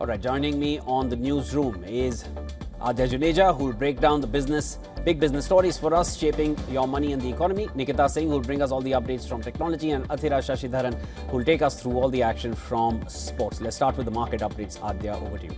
All right, joining me on the newsroom is Adya Juneja, who will break down the big business stories for us, shaping your money and the economy. Nikita Singh, who will bring us all the updates from technology, and Athira Shashidharan, who will take us through all the action from sports. Let's start with the market updates. Adya, over to you.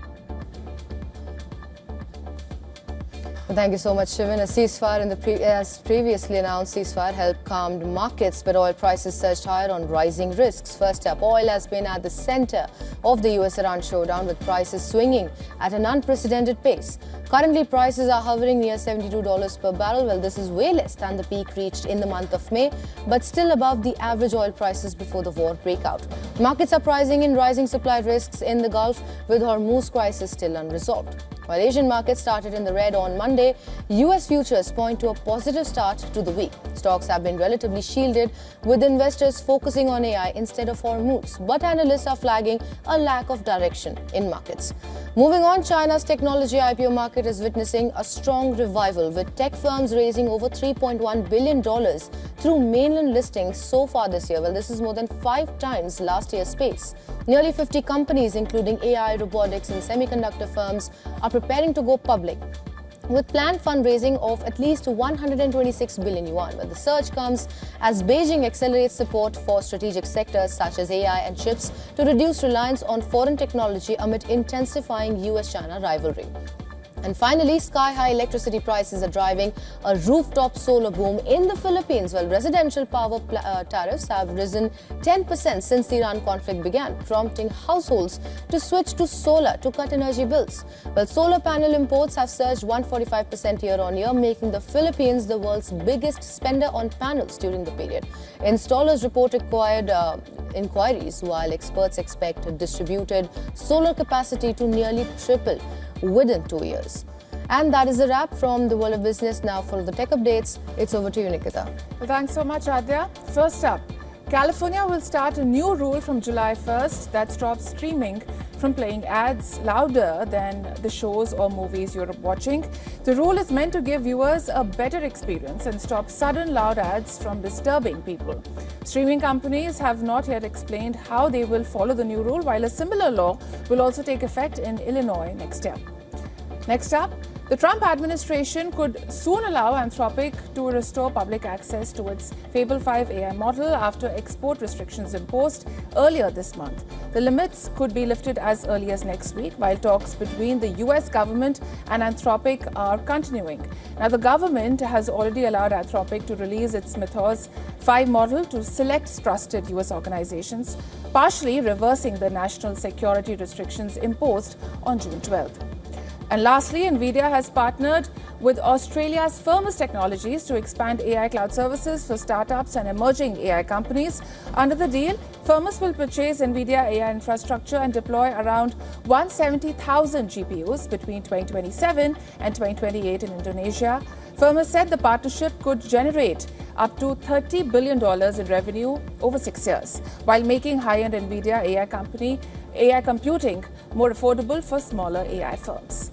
Thank you so much, Shivan. A ceasefire as previously announced ceasefire helped calm markets, but oil prices surged higher on rising risks. First up, oil has been at the center of the US-Iran showdown, with prices swinging at an unprecedented pace. Currently, prices are hovering near $72 per barrel. Well, this is way less than the peak reached in the month of May, but still above the average oil prices before the war breakout. Markets are pricing in rising supply risks in the Gulf, with Hormuz crisis still unresolved. While Asian markets started in the red on Monday, US futures point to a positive start to the week. Stocks have been relatively shielded, with investors focusing on AI instead of Hormuz, but analysts are flagging a lack of direction in markets. Moving on, China's technology IPO market is witnessing a strong revival, with tech firms raising over $3.1 billion through mainland listings so far this year. Well, this is more than 5 times last year's pace. Nearly 50 companies, including AI, robotics, and semiconductor firms, are preparing to go public, with planned fundraising of at least 126 billion yuan. But the surge comes as Beijing accelerates support for strategic sectors such as AI and chips to reduce reliance on foreign technology amid intensifying US-China rivalry. And finally, sky-high electricity prices are driving a rooftop solar boom in the Philippines, while residential power tariffs have risen 10% since the Iran conflict began, prompting households to switch to solar to cut energy bills. Well, solar panel imports have surged 145% year-on-year, making the Philippines the world's biggest spender on panels during the period. Installers report required inquiries, while experts expect distributed solar capacity to nearly triple within 2 years. And that is a wrap from the world of business. Now for the tech updates, it's over to you, Nikita. Well, thanks so much, Adya. First up, California will start a new rule from July 1st that stops streaming from playing ads louder than the shows or movies you're watching. The rule is meant to give viewers a better experience and stop sudden loud ads from disturbing people. Streaming companies have not yet explained how they will follow the new rule, while a similar law will also take effect in Illinois next year. Next up, the Trump administration could soon allow Anthropic to restore public access to its Fable 5 AI model after export restrictions imposed earlier this month. The limits could be lifted as early as next week, while talks between the US government and Anthropic are continuing. Now, the government has already allowed Anthropic to release its Mythos 5 model to select trusted US organizations, partially reversing the national security restrictions imposed on June 12th. And lastly, Nvidia has partnered with Australia's Firmus Technologies to expand AI cloud services for startups and emerging AI companies. Under the deal, Firmus will purchase Nvidia AI infrastructure and deploy around 170,000 GPUs between 2027 and 2028 in Indonesia. Firmus said the partnership could generate up to $30 billion in revenue over 6 years, while making high-end Nvidia AI computing more affordable for smaller AI firms.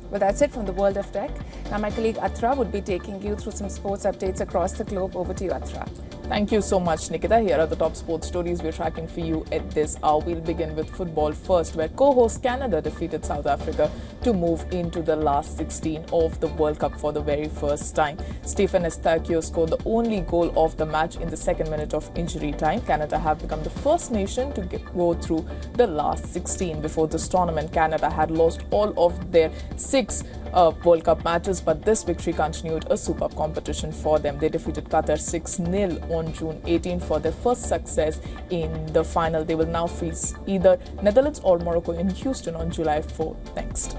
Well, that's it from the world of tech. Now, my colleague Atra would be taking you through some sports updates across the globe. Over to you, Atra. Thank you so much, Nikita. Here are the top sports stories we're tracking for you at this hour. We'll begin with football first, where co-host Canada defeated South Africa to move into the last 16 of the World Cup for the very first time. Stephen Eustáquio scored the only goal of the match in the second minute of injury time. Canada have become the first nation to go through the last 16. Before this tournament, Canada had lost all of their 6 World Cup matches, but this victory continued a superb competition for them. They defeated Qatar 6-0 on June 18 for their first success in the final. They will now face either Netherlands or Morocco in Houston on July 4 next.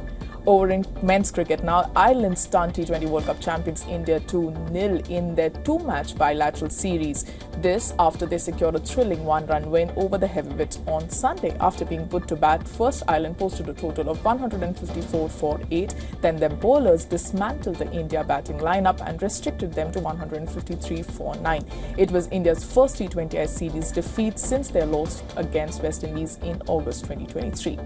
Over in men's cricket now, Ireland stunned T20 World Cup champions India 2-0 in their 2-match bilateral series. This after they secured a thrilling 1-run win over the heavyweights on Sunday. After being put to bat, first Ireland posted a total of 154 for 8. Then their bowlers dismantled the India batting lineup and restricted them to 153 for 9. It was India's first T20I series defeat since their loss against West Indies in August 2023.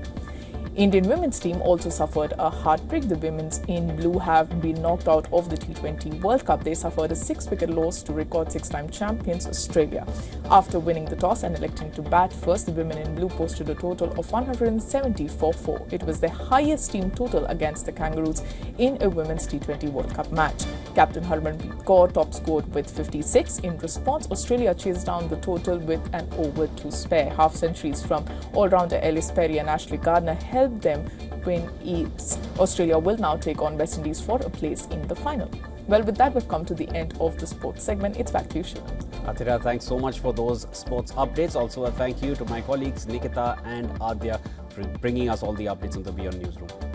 Indian women's team also suffered a heartbreak. The women's in blue have been knocked out of the T20 World Cup. They suffered a 6-wicket loss to record 6-time champions Australia. After winning the toss and electing to bat first, the women in blue posted a total of 170 for 4. It was their highest team total against the Kangaroos in a women's T20 World Cup match. Captain Harmanpreet Kaur top scored with 56. In response, Australia chased down the total with an over to spare. Half centuries from all-rounder Ellis Perry and Ashley Gardner helped them win each. Australia will now take on West Indies for a place in the final. Well, with that, we've come to the end of the sports segment. It's back to you, Shiva. Athira, thanks so much for those sports updates. Also, a thank you to my colleagues Nikita and Adya for bringing us all the updates in the WION newsroom.